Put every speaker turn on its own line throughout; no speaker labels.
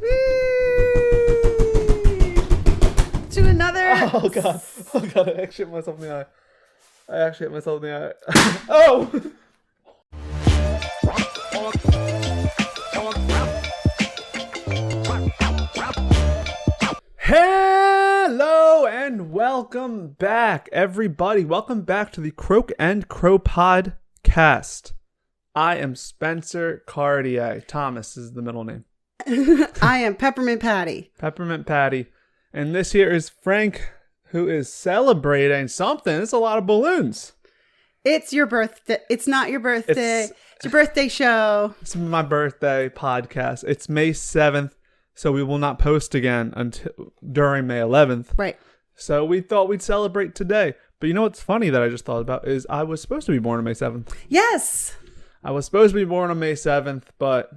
To another.
Oh god! I actually hit myself in the eye. Oh! Hello and welcome back, everybody. Welcome back to the Croak and Crow podcast. I am Spencer Cartier. Thomas is the middle name.
I am Peppermint Patty.
Peppermint Patty. And this here is Frank, who is celebrating something. It's a lot of balloons.
It's your birthday. It's not your birthday. It's your birthday show.
It's my birthday podcast. It's May 7th, so we will not post again until during May 11th.
Right.
So we thought we'd celebrate today. But you know what's funny that I just thought about is I was supposed to be born on May 7th.
Yes.
I was supposed to be born on May 7th, but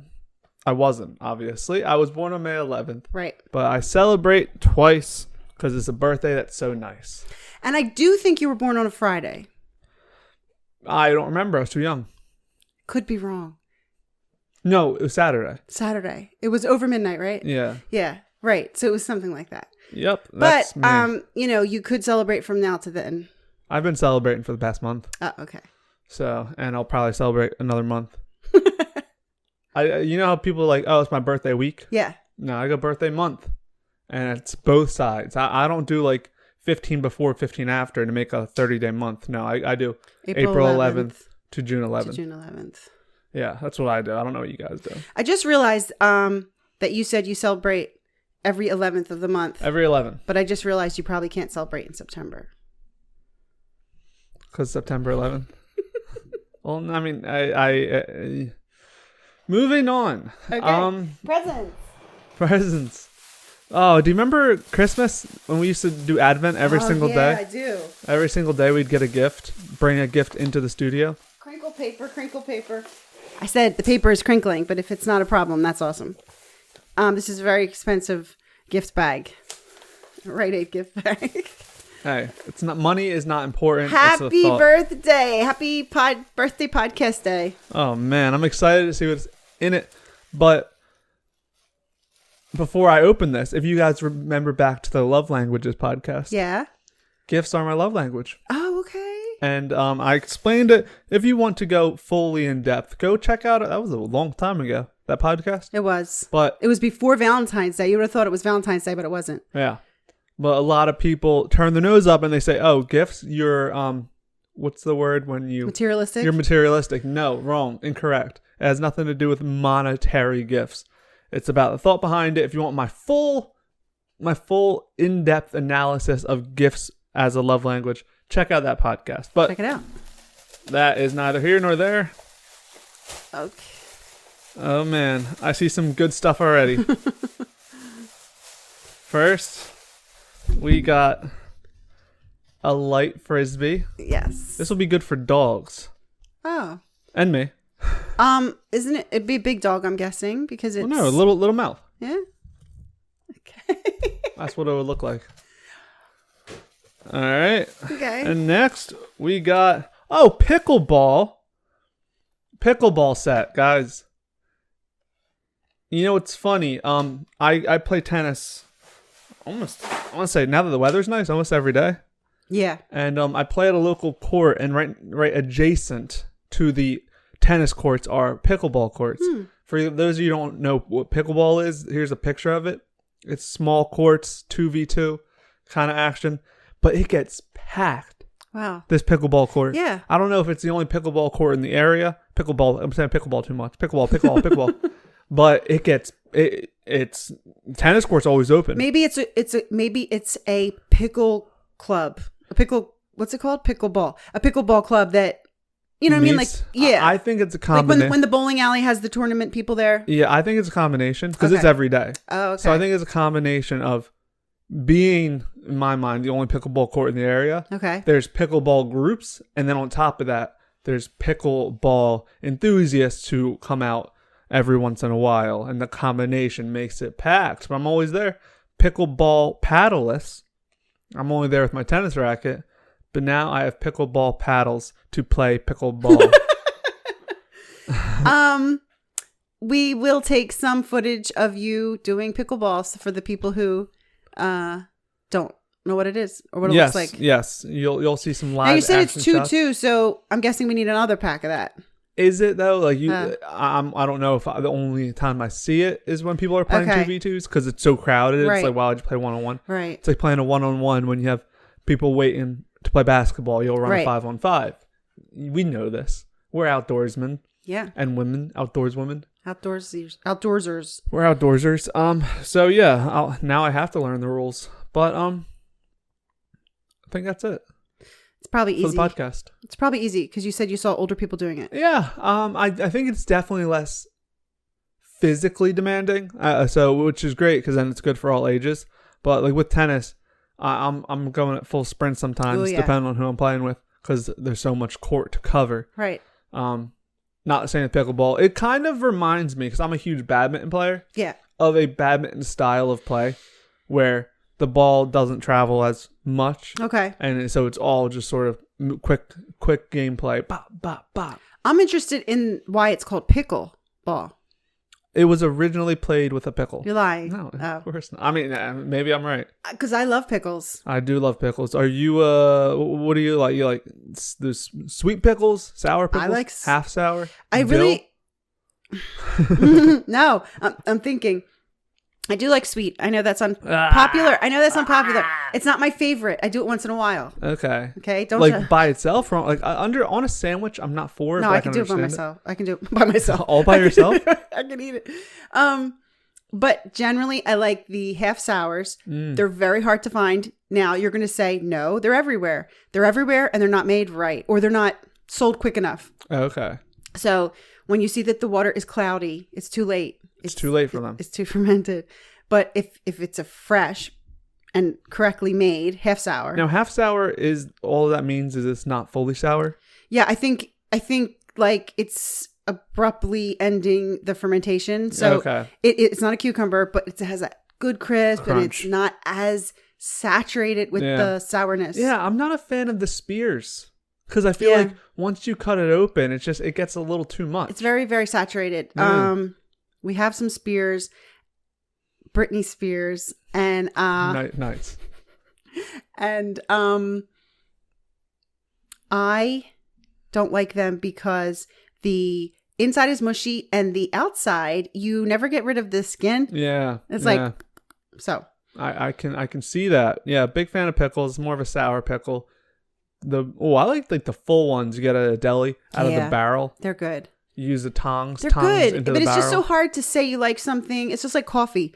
I wasn't, obviously. I was born on May 11th.
Right.
But I celebrate twice because it's a birthday that's so nice.
And I do think you were born on a Friday.
I don't remember. I was too young.
Could be wrong.
No, it was Saturday.
Saturday. It was over midnight, right?
Yeah.
Yeah. Right. So it was something like that.
Yep.
But,
me.
you could celebrate from now to then.
I've been celebrating for the past month.
Oh, okay.
So, and I'll probably celebrate another month. You know how people are like, oh, it's my birthday week?
Yeah.
No, I go birthday month. And it's both sides. I don't do like 15 before, 15 after to make a 30-day month. No, I do April 11th to June 11th. Yeah, that's what I do. I don't know what you guys do.
I just realized that you said you celebrate every 11th of the month.
Every 11th.
But I just realized you probably can't celebrate in September.
Because September 11th. Well, I mean, I moving on.
Okay.
Presents. Oh, do you remember Christmas when we used to do Advent every single day?
Yeah, I do.
Every single day we'd get a gift, bring a gift into the studio.
Crinkle paper. I said the paper is crinkling, but if it's not a problem, that's awesome. This is a very expensive gift bag. Rite Aid gift bag.
Hey, it's not, money is not important.
Happy birthday. Happy birthday podcast day.
Oh man, I'm excited to see what's in it. But before I open this, if you guys remember back to the Love Languages podcast.
Yeah.
Gifts are my love language.
Oh, okay.
And I explained it. If you want to go fully in depth, go check out it. That was a long time ago, that podcast.
It was.
But
it was before Valentine's Day. You would have thought it was Valentine's Day, but it wasn't.
Yeah. But a lot of people turn their nose up and they say, oh, gifts, you're, what's the word when you...
Materialistic?
You're materialistic. No, wrong, incorrect. It has nothing to do with monetary gifts. It's about the thought behind it. If you want my full in-depth analysis of gifts as a love language, check out that podcast. But
check it out. That
is neither here nor there.
Okay.
Oh, man. I see some good stuff already. First... we got a light frisbee.
Yes.
This will be good for dogs.
Oh.
And me.
Isn't it? It'd be a big dog, I'm guessing, because it's.
Well, no, a little mouth.
Yeah. Okay.
That's what it would look like. All right.
Okay.
And next we got pickleball set, guys. You know what's funny? I play tennis. I want to say, now that the weather's nice, almost every day.
Yeah.
And I play at a local court, and right adjacent to the tennis courts are pickleball courts. For those of you who don't know what pickleball is, here's a picture of it. It's small courts, 2v2 kind of action, but it gets packed.
Wow.
This pickleball court.
Yeah.
I don't know if it's the only pickleball court in the area. I'm saying pickleball too much. Pickleball. But it gets... It's tennis court's always open.
Maybe it's a pickle club. What's it called? Pickleball. A pickleball club that, you know what I mean? Like, yeah.
I think it's a combination.
Like when the bowling alley has the tournament people there.
Yeah, I think it's a combination because it's every day.
Oh, okay.
So I think it's a combination of being, in my mind, the only pickleball court in the area.
Okay.
There's pickleball groups, and then on top of that, there's pickleball enthusiasts who come out every once in a while, and the combination makes it packed. But I'm always there. Pickleball paddleless. I'm only there with my tennis racket, but now I have pickleball paddles to play pickleball.
we will take some footage of you doing pickleballs for the people who don't know what it is or what it looks like.
Yes, you'll see some live.
Now you said
action
it's 2
shots.
too, so I'm guessing we need another pack of that.
Is it though? Like I don't know if the only time I see it is when people are playing 2v2s because it's so crowded.
Right.
It's like, why would you play 1-on-1?
Right.
It's like playing a 1-on-1 when you have people waiting to play basketball. You'll run a 5-on-5. We know this. We're outdoorsmen.
Yeah.
And women, outdoors women.
Outdoorsers.
We're outdoorsers. So yeah, now I have to learn the rules. But I think that's it.
It's probably easy.
For the podcast.
It's probably easy because you said you saw older people doing it.
Yeah. I think it's definitely less physically demanding. So which is great because then it's good for all ages. But like with tennis, I'm going at full sprint sometimes, depending on who I'm playing with, because there's so much court to cover.
Right.
Not saying pickleball. It kind of reminds me, because I'm a huge badminton player.
Yeah.
Of a badminton style of play where the ball doesn't travel as much.
Okay.
And so it's all just sort of quick gameplay. Bop, bop, bop.
I'm interested in why it's called pickleball.
It was originally played with a pickle.
You're lying.
No, of course not. I mean, maybe I'm right.
Because I love pickles.
I do love pickles. Are you, what do you like? You like those sweet pickles, sour pickles? I like half sour.
No, I'm thinking. I do like sweet. I know that's unpopular. It's not my favorite. I do it once in a while. Okay. Don't
like by itself, on a sandwich. I'm not for it.
No, I can do it by myself. I can do it by myself.
All by yourself?
I can eat it. But generally, I like the half sours. They're very hard to find. Now you're going to say no. They're everywhere. They're everywhere, and they're not made right, or they're not sold quick enough.
Okay.
So when you see that the water is cloudy, it's too late.
It's too late for them.
It's too fermented. But if it's a fresh and correctly made half sour.
Now, half sour is all that means is it's not fully sour?
Yeah, I think like it's abruptly ending the fermentation. So it's not a cucumber, but it has a good crisp crunch. And it's not as saturated with the sourness.
Yeah, I'm not a fan of the spears. Because I feel like once you cut it open, it gets a little too much.
It's very, very saturated. We have some Spears, Britney Spears, and
nice.
And I don't like them because the inside is mushy and the outside you never get rid of the skin.
Yeah,
it's like so.
I can see that. Yeah, big fan of pickles. More of a sour pickle. I like the full ones you get at a deli out of the barrel.
They're good.
You use the tongs.
They're good, but it's just so hard to say you like something. It's just like coffee.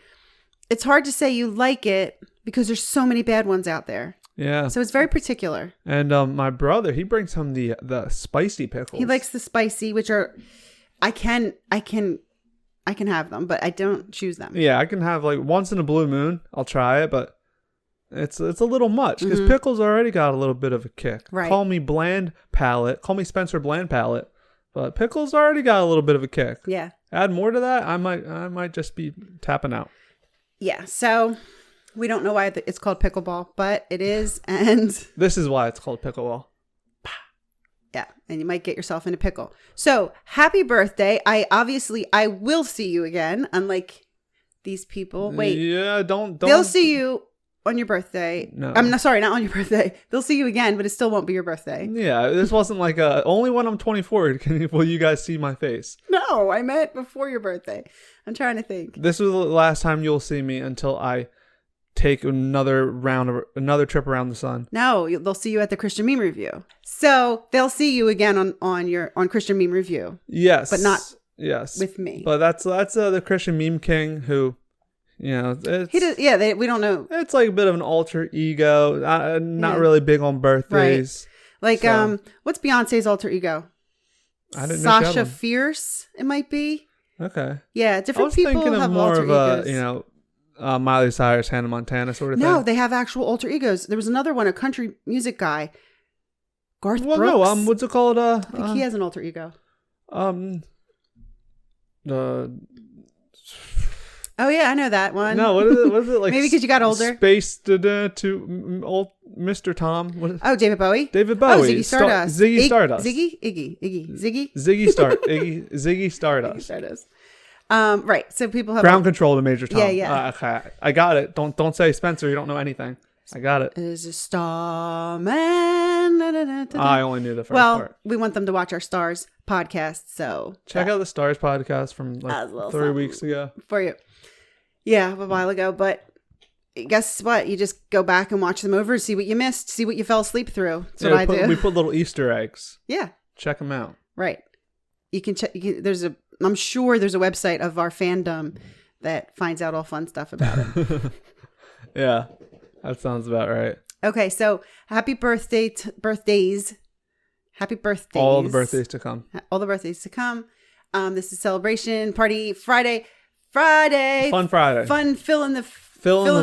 It's hard to say you like it because there's so many bad ones out there.
Yeah.
So it's very particular.
And my brother, he brings home the spicy pickles.
He likes the spicy, which are I can have them, but I don't choose them.
Yeah, I can have like once in a blue moon. I'll try it, but it's a little much because pickles already got a little bit of a kick.
Right.
Call me bland palate. Call me Spencer Bland palate. But pickles already got a little bit of a kick.
Yeah.
Add more to that, I might just be tapping out.
Yeah. So we don't know why it's called pickleball, but it is, and
this is why it's called pickleball.
Yeah, and you might get yourself in a pickle. So happy birthday! I will see you again. Unlike these people. Wait.
Yeah. Don't.
They'll see you on your birthday.
No.
I'm not sorry, not on your birthday. They'll see you again, but it still won't be your birthday.
Yeah, this wasn't like only when I'm 24 will you guys see my face.
No, I meant before your birthday. I'm trying to think.
This was the last time you'll see me until I take another trip around the sun.
No, they'll see you at the Christian Meme Review. So they'll see you again on Christian Meme Review.
Yes,
but not
with
me.
But that's the Christian Meme King who.
He does. Yeah, we don't know.
It's like a bit of an alter ego. Not really big on birthdays.
Right. Like, what's Beyonce's alter ego?
I didn't know.
Sasha Fierce, it might be.
Okay.
Yeah, different people have alter egos. I was thinking of more
of Miley Cyrus, Hannah Montana sort of thing.
No, they have actual alter egos. There was another one, a country music guy, Garth Brooks.
No, what's it called?
I think he has an alter ego. Oh yeah, I know that one.
No, what is it like?
Maybe because you got older.
Space to old Mr. Tom.
Oh, David Bowie.
David Bowie.
Oh, Ziggy Stardust.
Ziggy Stardust.
Ziggy Stardust.
Ziggy Stardust.
Ziggy Stardust. Right. So people have
ground control to Major Tom.
Yeah.
Okay. I got it. Don't say Spencer. You don't know anything. I got it.
Is a starman.
I only knew the first
part.
Well,
we want them to watch our Stars podcast. So
check out the Stars podcast from like 3 weeks ago.
For you. Yeah, a while ago. But guess what? You just go back and watch them over and see what you missed, see what you fell asleep through. That's what I do.
We put little Easter eggs.
Yeah.
Check them out.
Right. You can check. I'm sure there's a website of our fandom that finds out all fun stuff about it.
Yeah. That sounds about right.
Okay, so happy birthdays. Happy birthdays.
All the birthdays to come.
All the birthdays to come. This is Celebration Party Friday. Fun
Friday.
Fun fill in the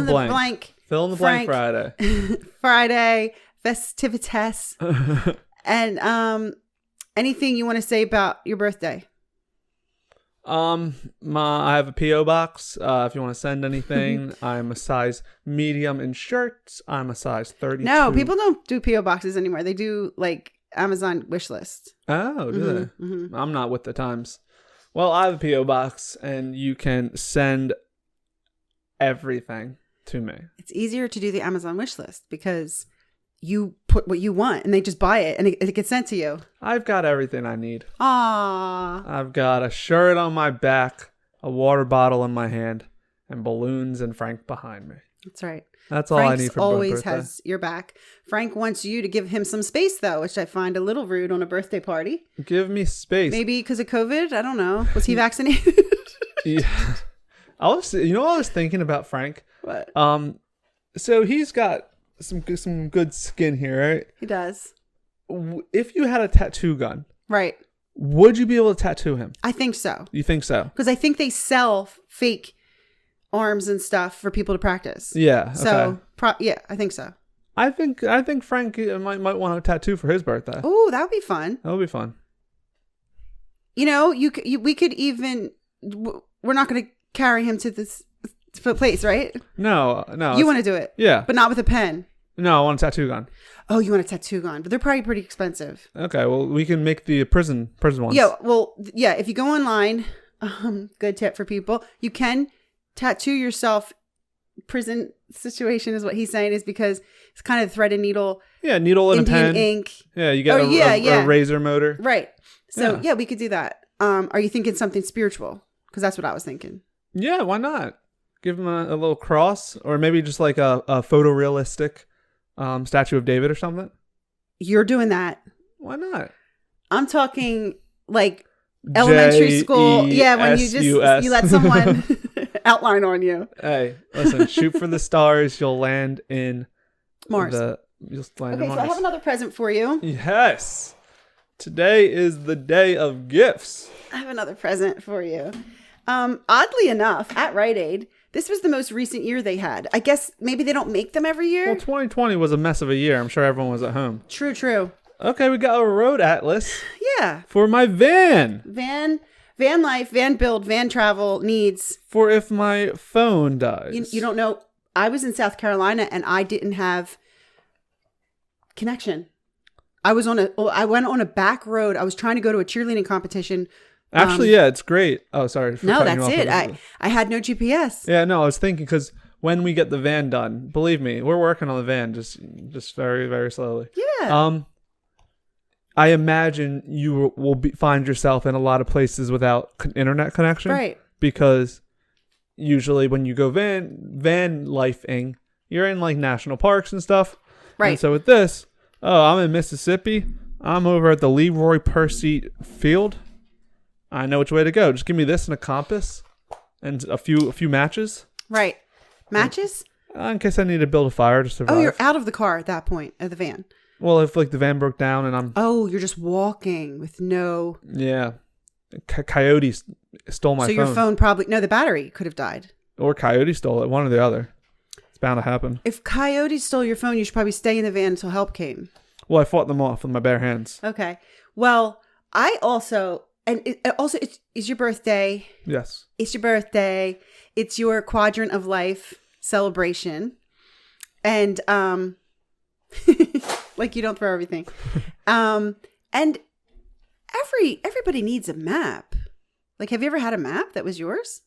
blank.
Fill in the blank Friday.
Friday. Festivitas. And anything you want to say about your birthday?
I have a P.O. box. If you want to send anything, I'm a size medium in shirts. I'm a size 32.
No, people don't do P.O. boxes anymore. They do like Amazon wish list.
Oh, do they? Mm-hmm. I'm not with the times. Well, I have a P.O. box, and you can send everything to me. It's
easier to do the Amazon wish list because you put what you want and they just buy it and it gets sent to you.
I've got everything I need.
Aww.
I've got a shirt on my back, a water bottle in my hand, and balloons and Frank behind me.
That's right.
That's all I need for
always
birthday.
Has your back. Frank wants you to give him some space though, which I find a little rude on a birthday party.
Give me space.
Maybe because of COVID? I don't know. Was he vaccinated?
Yeah. I was thinking about Frank.
What?
So he's got some good skin here, right?
He does.
If you had a tattoo gun,
right,
would you be able to tattoo him?
I think so.
You think so?
Because I think they sell fake arms and stuff for people to practice.
Yeah.
So yeah, I think so.
I think Frank might want a tattoo for his birthday.
Oh, that would be fun.
That would be fun.
You know, we could even. We're not going to carry him to this place, right?
No.
You want to do it?
Yeah,
but not with a pen.
No, I want a tattoo gun.
Oh, you want a tattoo gun, but they're probably pretty expensive.
Okay, well, we can make the prison ones.
Yeah, well, yeah. If you go online, good tip for people, you can tattoo yourself. Prison situation is what he's saying, is because it's kind of thread and needle.
Yeah, needle and
Indian
a pen.
ink.
Yeah, you got a razor motor.
Right. So yeah, we could do that. Are you thinking something spiritual? Because that's what I was thinking.
Yeah, why not? Give him a little cross, or maybe just like a photorealistic statue of David or something.
You're doing that.
Why not?
I'm talking like elementary school. Yeah, when you let someone outline on you.
Hey, listen, shoot for the stars. You'll land in
Mars.
You'll land in Mars.
So I have another present for you.
Yes. Today is the day of gifts.
I have another present for you. Oddly enough, at Rite Aid, this was the most recent year they had. I guess maybe they don't make them every year.
Well, 2020 was a mess of a year. I'm sure everyone was at home.
True.
Okay, we got a road atlas.
Yeah.
For my van.
Van life, van build, van travel needs.
For if my phone dies.
You don't know. I was in South Carolina and I didn't have connection. I went on a back road. I was trying to go to a cheerleading competition.
Actually, yeah, it's great. Oh, sorry.
No, that's it. I had no GPS.
Yeah, no, I was thinking because when we get the van done, believe me, we're working on the van just very, very slowly.
Yeah.
I imagine you will find yourself in a lot of places without internet connection.
Right.
Because usually when you go van lifing, you're in like national parks and stuff.
Right.
And so with this, I'm in Mississippi. I'm over at the Leroy Percy Field. I know which way to go. Just give me this and a compass and a few matches.
Right. Matches?
In case I need to build a fire to survive.
Oh, you're out of the car at that point, of the van.
Well, if like the van broke down and I'm...
Oh, you're just walking with no...
Yeah. Coyote stole my phone.
So your phone probably... No, the battery could have died.
Or coyote stole it. One or the other. It's bound to happen. If
coyote stole your phone, you should probably stay in the van until help came.
Well, I fought them off with my bare hands.
Okay. Well, I also... And it's your birthday.
Yes.
It's your birthday. It's your Quadrant of Life celebration. And, like you don't throw everything. And everybody needs a map. Like, have you ever had a map that was yours?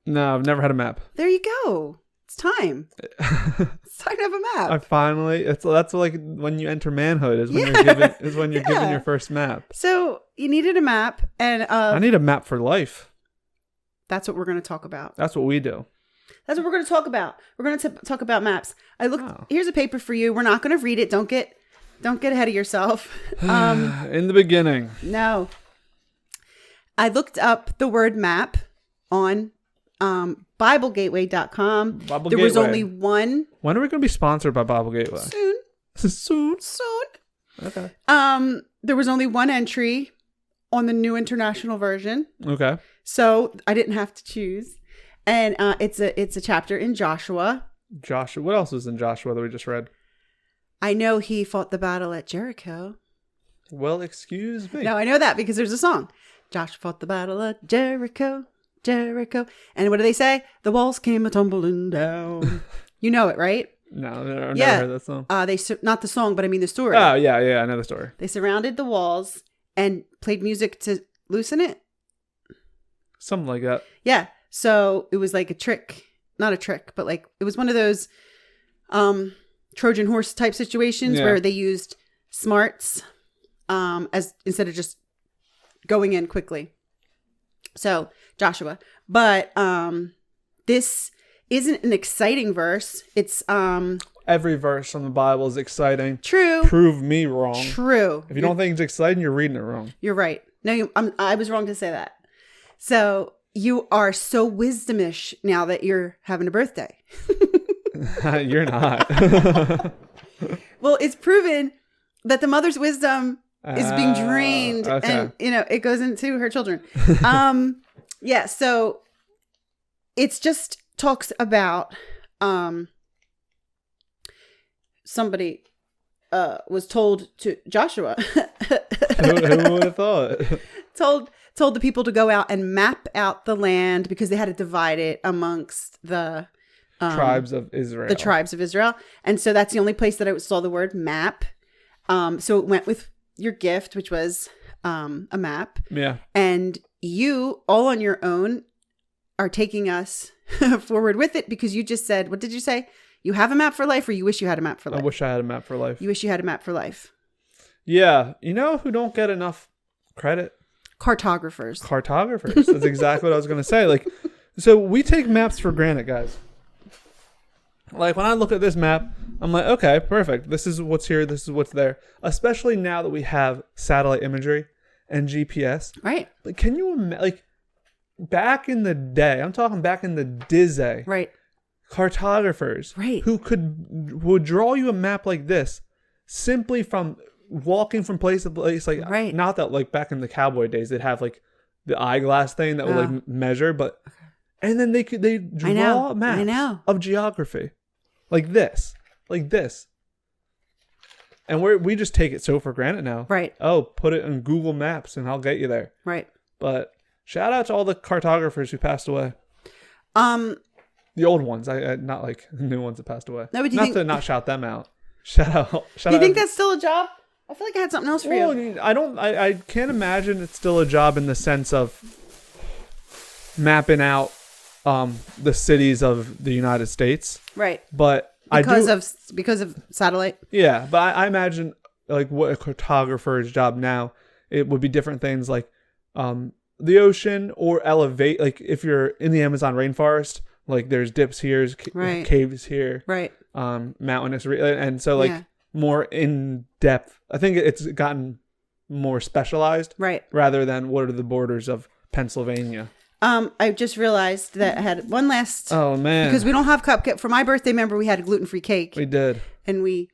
No, I've never had a map.
There you go. It's time. It's time to have a map.
I finally. That's like when you enter manhood is when you're given your first map.
So you needed a map, and
I need a map for life.
That's what we're going to talk about.
That's what we do.
That's what we're going to talk about. We're going to talk about maps. Here's a paper for you. We're not going to read it. Don't get ahead of yourself.
In the beginning.
No. I looked up the word map on BibleGateway.com. There was only one.
When are we going to be sponsored by Bible Gateway?
Soon.
Okay.
There was only one entry on the New International Version.
Okay.
So I didn't have to choose. And it's a chapter in Joshua.
Joshua. What else was in Joshua that we just read?
I know he fought the battle at Jericho.
Well, excuse me.
No, I know that because there's a song. Joshua fought the battle at Jericho. And what do they say? The walls came a-tumbling down. You know it, right?
No, I've never heard that song.
Not the song, but I mean the story.
Oh, yeah, I know the story.
They surrounded the walls and played music to loosen it.
Something like that.
Yeah. So it was like a trick. Not a trick, but like it was one of those Trojan horse type situations where they used smarts as instead of just going in quickly. So Joshua, but this isn't an exciting verse. It's
every verse from the Bible is exciting.
True.
Prove me wrong.
True.
If you don't think it's exciting, you're reading it wrong.
You're right. No, I was wrong to say that. So you are so wisdomish now that you're having a birthday.
You're not.
Well, it's proven that the mother's wisdom is being drained, and it goes into her children. Yeah. So it's just talks about somebody was told to Joshua.
Who would have thought?
Told the people to go out and map out the land because they had to divide it amongst the
tribes of Israel.
The tribes of Israel. And so that's the only place that I saw the word map. So it went with your gift, which was a map.
Yeah.
And you, all on your own, are taking us forward with it because you just said, what did you say? You have a map for life, or you wish you had a map for life?
I wish I had a map for life.
You wish you had a map for life.
Yeah. You know who don't get enough credit?
Cartographers.
That's exactly what I was going to say. Like, so we take maps for granted, guys. Like, when I look at this map, I'm like, okay, perfect. This is what's here. This is what's there. Especially now that we have satellite imagery and GPS.
Right.
Like, can you imagine, like, back in the day, I'm talking back in the Dizzy.
Right.
Cartographers.
Right.
Who would draw you a map like this simply from walking from place to place. Like,
right.
Not that, like, back in the cowboy days, they'd have, like, the eyeglass thing that would, like, measure, but... And then they draw maps of geography. Like this. And we just take it so for granted now.
Right.
Oh, put it in Google Maps and I'll get you there.
Right.
But shout out to all the cartographers who passed away. The old ones, not like the new ones that passed away. No, but not shout them out. Shout out.
Do you think that's still a job? I feel like I had something else for you.
I can't imagine it's still a job in the sense of mapping out the cities of the United States.
Right.
But
because of satellite.
Yeah, but I imagine like what a cartographer's job now, it would be different things like the ocean or elevate, like if you're in the Amazon rainforest, like there's dips here, caves here.
Right.
Mountainous, and so like more in depth. I think it's gotten more specialized.
Right.
Rather than what are the borders of Pennsylvania.
I just realized that I had one last.
Oh man!
Because we don't have cupcake for my birthday. Remember, we had a gluten-free cake.
We did,
and we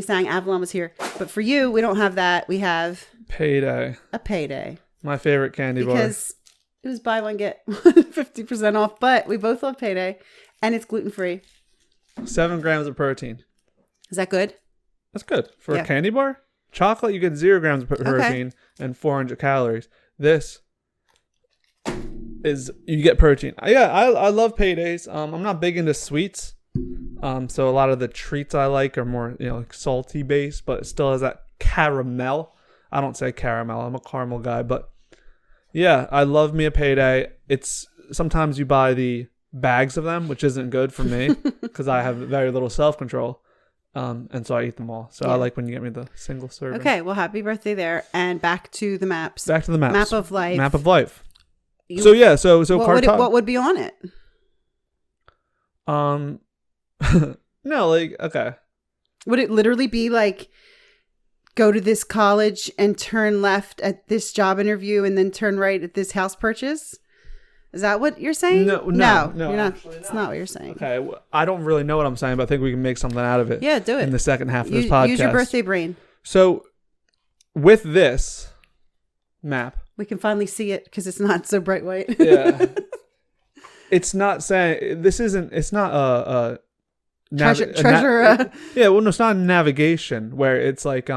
sang Avalon was here. But for you, we don't have that. We have
Payday.
A Payday.
My favorite candy bar.
Because it was buy one get 50% off. But we both love Payday, and it's gluten-free.
7 grams of protein.
Is that good?
That's good for a candy bar. Chocolate, you get 0 grams of protein and 400 calories. This is you get protein. I love Paydays. I'm not big into sweets, so a lot of the treats I like are more like salty based, but it still has that caramel. I don't say caramel. I'm a caramel guy, but Yeah, I love me a Payday. It's sometimes you buy the bags of them, which isn't good for me because I have very little self-control. And so I eat them all. So I like when you get me the single serving.
Okay, well, happy birthday there. And back to the maps.
Back to the maps.
Map of life.
Map of life. So
what would be on it?
No, like, okay.
Would it literally be like, go to this college and turn left at this job interview and then turn right at this house purchase? Is that what you're saying?
No, you're not.
It's not what you're saying.
Okay, I don't really know what I'm saying, but I think we can make something out of it.
Yeah, do it.
In the second half of this podcast.
Use your birthday brain.
So, with this map.
We can finally see it because it's not so bright white.
Yeah. It's not saying, it's not a
treasure.
Yeah, well, no, it's not a navigation where it's like,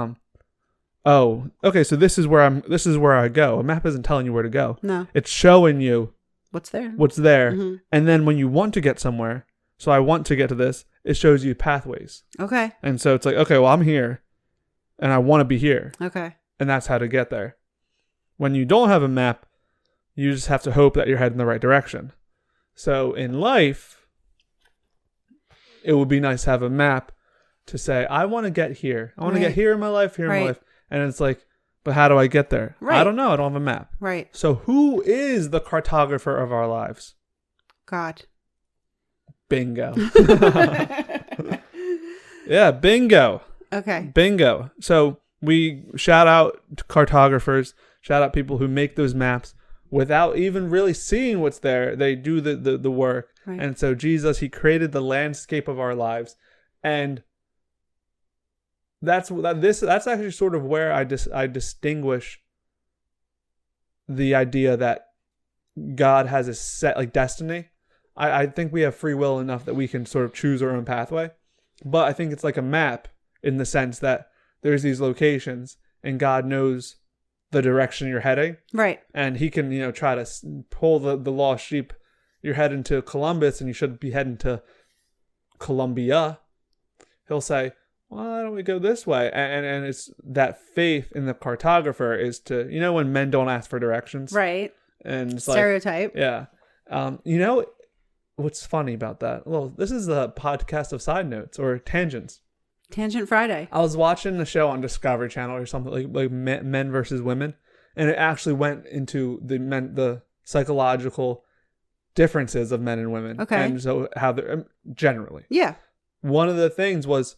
oh, okay, so this is where I go. A map isn't telling you where to go.
No.
It's showing you
what's there.
Mm-hmm. And then when you want to get somewhere, so I want to get to this, it shows you pathways.
Okay.
And so it's like, okay, well, I'm here and I want to be here.
Okay.
And that's how to get there. When you don't have a map, you just have to hope that you're heading in the right direction. So in life, it would be nice to have a map to say, I want to get here. I want to get here in my life, here in my life. And it's like, but how do I get there? Right. I don't know. I don't have a map.
Right.
So who is the cartographer of our lives?
God.
Bingo. Yeah, bingo.
Okay.
Bingo. So we shout out to cartographers, shout out people who make those maps without even really seeing what's there. They do the work. Right. And so Jesus, he created the landscape of our lives. And that's actually sort of where I distinguish the idea that God has a set like destiny. I think we have free will enough that we can sort of choose our own pathway, but I think it's like a map in the sense that there's these locations and God knows the direction you're heading,
right? And
he can try to pull the lost sheep. You're heading to Columbus and you should be heading to Columbia. He'll say, why don't we go this way? And it's that faith in the cartographer is to, when men don't ask for directions.
Right.
And it's
stereotype.
Like, yeah. What's funny about that? Well, this is a podcast of side notes or tangents.
Tangent Friday.
I was watching a show on Discovery Channel or something like Men versus Women. And it actually went into the psychological differences of men and women.
Okay.
And so how they're generally.
Yeah.
One of the things was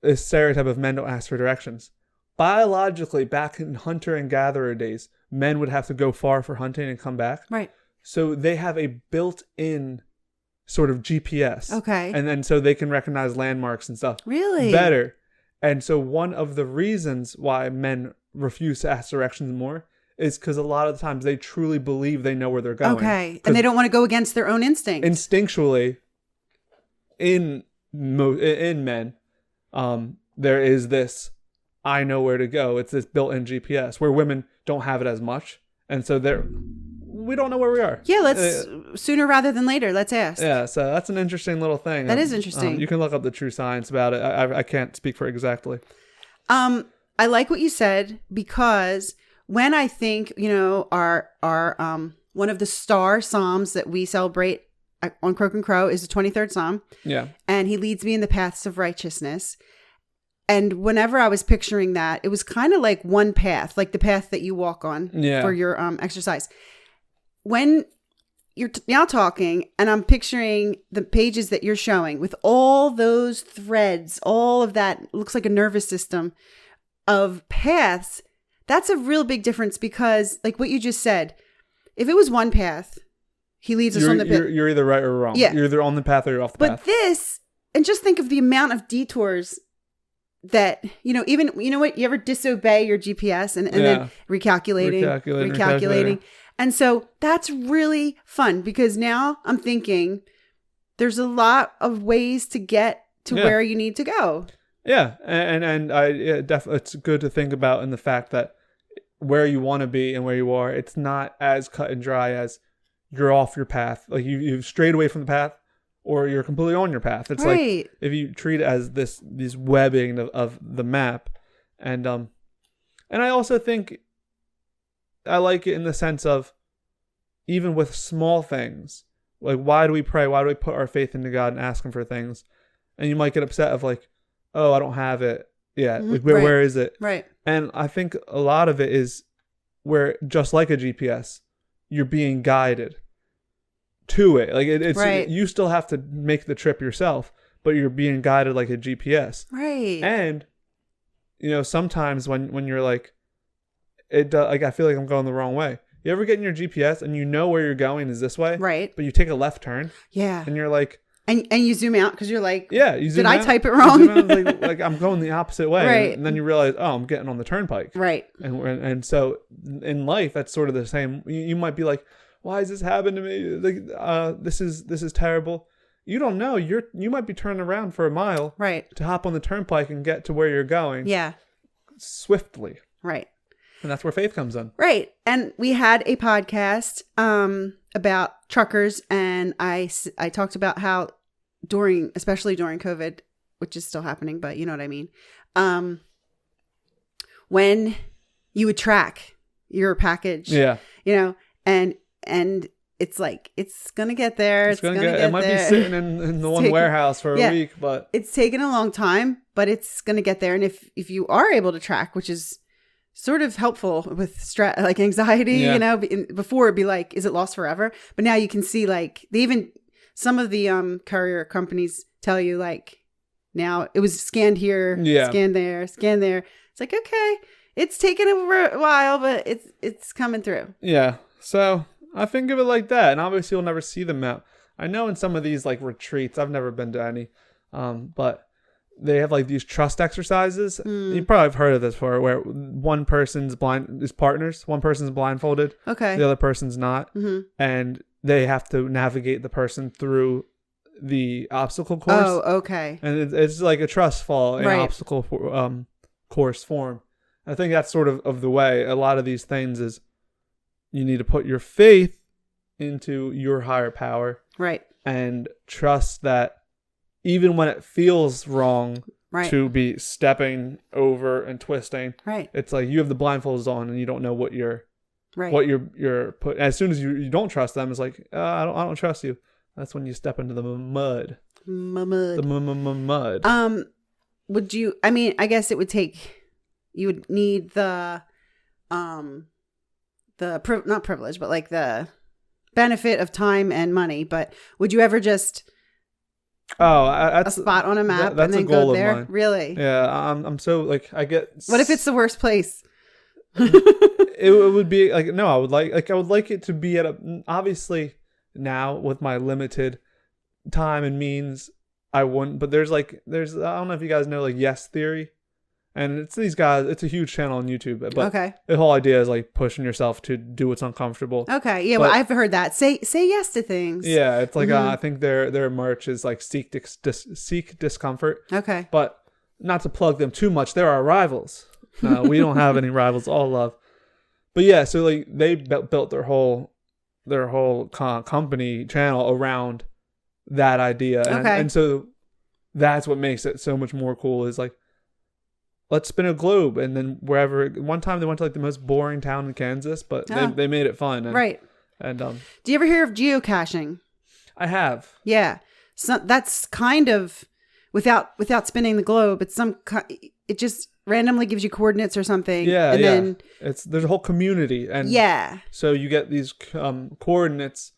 this stereotype of men don't ask for directions. Biologically, back in hunter and gatherer days, men would have to go far for hunting and come back.
Right.
So they have a built-in sort of GPS.
Okay.
And then so they can recognize landmarks and stuff.
Really?
Better. And so one of the reasons why men refuse to ask directions more is because a lot of the times they truly believe they know where they're going.
Okay. And they don't want to go against their own instinct.
Instinctually, in men, there is this, I know where to go. It's this built-in GPS where women don't have it as much. And so we don't know where we are.
Yeah, let's sooner rather than later. Let's ask.
Yeah, so that's an interesting little thing.
That is interesting.
You can look up the true science about it. I can't speak for exactly.
I like what you said because when I think, our one of the star psalms that we celebrate on Croak and Crow is the 23rd Psalm.
Yeah.
And he leads me in the paths of righteousness. And whenever I was picturing that, it was kind of like one path, like the path that you walk on for your exercise. When you're now talking and I'm picturing the pages that you're showing with all those threads, all of that looks like a nervous system of paths, that's a real big difference because like what you just said, if it was one path, he leads us on the path.
You're either right or wrong. Yeah. You're either on the path or you're off the path.
But this, and just think of the amount of detours that, even, what, you ever disobey your GPS and then recalculating. And so that's really fun because now I'm thinking there's a lot of ways to get to where you need to go.
Yeah. And definitely it's good to think about in the fact that where you want to be and where you are, it's not as cut and dry as you're off your path. Like you've strayed away from the path or you're completely on your path. It's like if you treat it as this webbing of the map. And I also think I like it in the sense of even with small things, like why do we pray? Why do we put our faith into God and ask him for things? And you might get upset of like, oh, I don't have it yet. Like, where is it?
Right.
And I think a lot of it is where, just like a GPS, you're being guided to it. Like it's
right.
You still have to make the trip yourself, but you're being guided like a GPS.
Right.
And sometimes when you're like, like I feel like I'm going the wrong way. You ever get in your GPS and you know where you're going is this way,
right?
But you take a left turn, and you're like,
and you zoom out because you're like,
you zoom
did
out,
I type it wrong?
like I'm going the opposite way,
right?
And then you realize, oh, I'm getting on the turnpike,
right?
And so in life, that's sort of the same. You might be like, why has this happened to me? Like, this is terrible. You don't know. You might be turning around for a mile,
right,
to hop on the turnpike and get to where you're going, swiftly,
right.
And that's where faith comes in.
Right. And we had a podcast about truckers, and I talked about how especially during COVID, which is still happening, but you know what I mean, when you would track your package, and it's like, it's going to get there. It's going to get there.
It might be sitting in the one warehouse for a week, but
it's taken a long time, but it's going to get there. And if you are able to track, which is sort of helpful with stress, like anxiety, before it'd be like, is it lost forever? But now you can see, like, some of the courier companies tell you, like, now it was scanned here, scanned there. It's like, okay, it's taken a while, but it's coming through.
Yeah. So I think of it like that. And obviously you'll never see the map. I know in some of these like retreats, I've never been to any, but they have like these trust exercises. You probably have heard of this before, where one person's partners. One person's blindfolded.
Okay.
The other person's not. Mm-hmm. And they have to navigate the person through the obstacle course.
Oh, okay.
And it's like a trust fall in obstacle course form. I think that's sort of the way. A lot of these things is you need to put your faith into your higher power. Right. And trust that even when it feels wrong to be stepping over and twisting, it's like you have the blindfolds on and you don't know what you're put. As soon as you don't trust them, it's like, I don't trust you. That's when you step into the mud. The mud.
Would you? I mean, I guess it would take. You would need the not privilege, but like the benefit of time and money. But would you ever just? A spot on a map and then go there? Really?
Yeah, I'm so like I get.
What if it's the worst place?
it would be like no. I would like it to be at obviously now with my limited time and means I wouldn't. But there's I don't know if you guys know like Yes Theory, and it's these guys. It's a huge channel on YouTube. But the whole idea is like pushing yourself to do what's uncomfortable.
Okay, yeah, well I've heard that. Say yes to things.
Yeah, it's like I think their merch is like seek discomfort. Okay, but not to plug them too much. They're our rivals. We don't have any rivals. All love. But yeah, so like they built their whole company channel around that idea, and so that's what makes it so much more cool. Is like, let's spin a globe, and then wherever. One time they went to like the most boring town in Kansas, but they made it fun. And, And
do you ever hear of geocaching?
I have.
Yeah, so that's kind of without spinning the globe. It's it just randomly gives you coordinates or something.
Yeah,
and then
there's a whole community, and so you get these coordinates,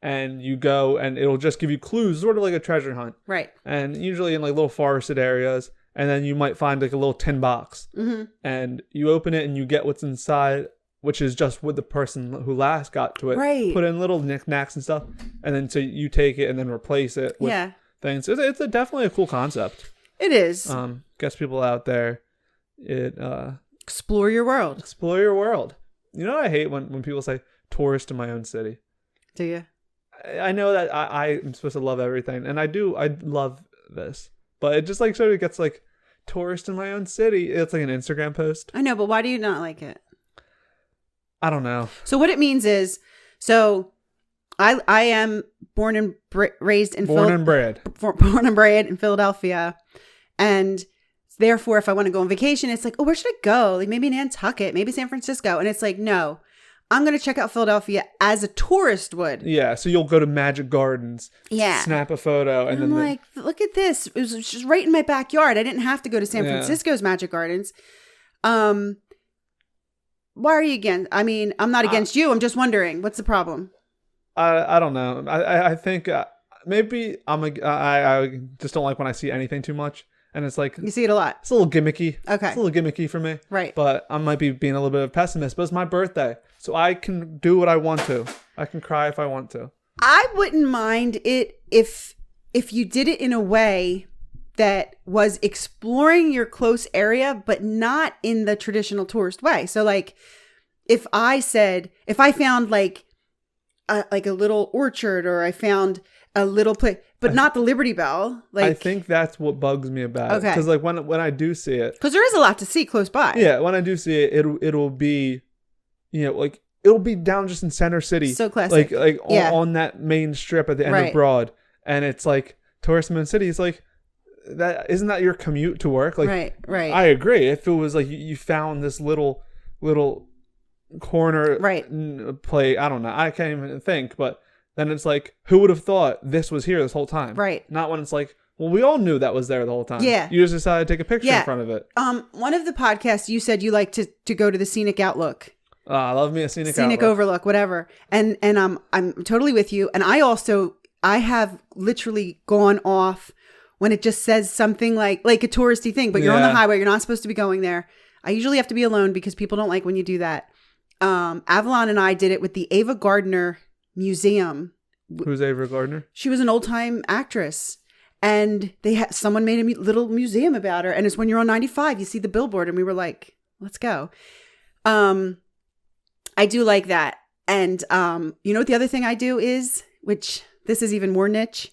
and you go, and it'll just give you clues, sort of like a treasure hunt, right? And usually in like little forested areas, and then you might find like a little tin box, and you open it, and you get what's inside, which is just what the person who last got to it, put in little knickknacks and stuff, and then so you take it and then replace it with things. It's definitely a cool concept.
It is.
Gets people out there.
Explore your world.
Explore your world. You know what I hate when people say tourist in my own city.
Do you?
I know that I am supposed to love everything, and I do. I love this, but it just like sort of gets like tourist in my own city. It's like an Instagram post.
I know, but why do you not like it?
I don't know.
So what it means is, I am born and raised in
born and bred
in Philadelphia, and therefore, if I want to go on vacation, it's like, oh, where should I go? Like maybe Nantucket, maybe San Francisco. And it's like, no, I'm going to check out Philadelphia as a tourist would.
Yeah, so you'll go to Magic Gardens, snap a photo, and then...
I'm like, look at this. It was just right in my backyard. I didn't have to go to San Francisco's Magic Gardens. Why are you against? I mean, I'm not against you. I'm just wondering, what's the problem?
I don't know. I think maybe I just don't like when I see anything too much. And it's like...
You see it a lot.
It's a little gimmicky.
Okay.
It's a little gimmicky for me.
Right.
But I might be being a little bit of a pessimist. But it's my birthday. So I can do what I want to. I can cry if I want to.
I wouldn't mind it if you did it in a way that was exploring your close area, but not in the traditional tourist way. So like if I found like a little orchard, or I found a little place, but not the Liberty Bell. Like,
I think that's what bugs me about it. Because like when I do see it,
because there is a lot to see close by.
Yeah, when I do see it, it'll be, like it'll be down just in Center City,
so classic,
like on that main strip at the end of Broad, and it's like tourist main city. It's like that. Isn't that your commute to work? Like,
right.
I agree. If it was like you found this little corner play, I don't know. I can't even think, but. Then it's like, who would have thought this was here this whole time?
Right.
Not when it's like, well, we all knew that was there the whole time.
Yeah.
You just decided to take a picture in front of it.
One of the podcasts, you said you like to go to the scenic outlook.
I love me a scenic
overlook, whatever. And I'm totally with you. And I have literally gone off when it just says something like a touristy thing, but you're on the highway. You're not supposed to be going there. I usually have to be alone because people don't like when you do that. Avalon and I did it with the Ava Gardner Museum.
Who's Ava Gardner? She
was an old time actress, and someone made a little museum about her. And it's when you're on 95, you see the billboard, and we were like, "Let's go." I do like that, and you know what the other thing I do is, which this is even more niche.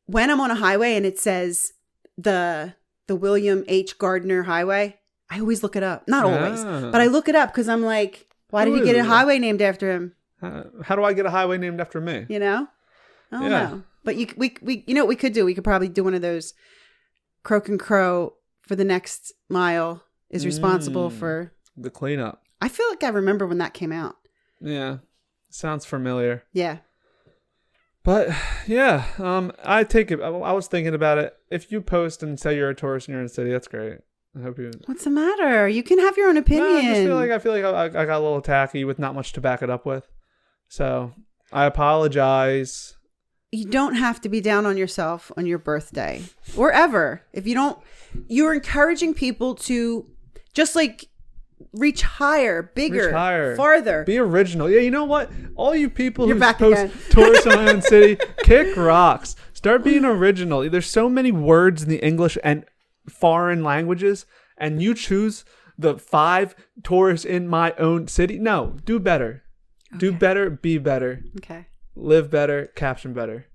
When I'm on a highway and it says the William H. Gardner Highway, I always look it up. Not always, but I look it up because I'm like, why did he get a highway named after him?
How do I get a highway named after me?
I don't know. But we you know what we could do? We could probably do one of those Croak and Crow for the next mile is responsible for
the cleanup.
I feel like I remember when that came out.
Yeah. Sounds familiar.
Yeah.
But yeah, I take it. I was thinking about it. If you post and say you're a tourist and you're in the city, that's great. I hope you.
What's the matter? You can have your own opinion.
No, I feel like I got a little tacky with not much to back it up with. So I apologize.
You don't have to be down on yourself on your birthday or ever. If you don't, you're encouraging people to just like reach higher, bigger, farther.
Be original. Yeah, you know what? All you people who post
again.
tourists in my own city, kick rocks. Start being original. There's so many words in the English and foreign languages, and you choose the 5 tourists in my own city. No, do better. Okay. Do better, be better.
Okay.
Live better, caption better.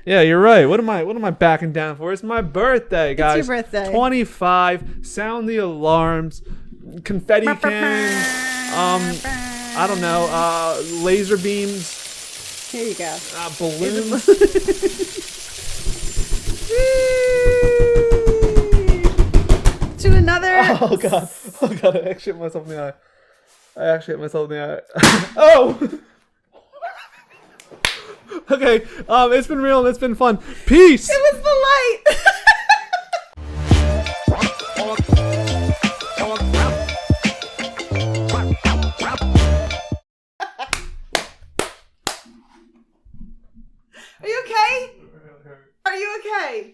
Yeah, you're right. What am I backing down for? It's my birthday, guys.
It's your birthday.
25. Sound the alarms. Confetti cans. I don't know. Laser beams.
Here you go.
Balloons.
To another.
Oh god. I actually hit myself in the eye. Oh. Okay, it's been real and it's been fun. Peace.
It was the light. Are you okay? Are you okay?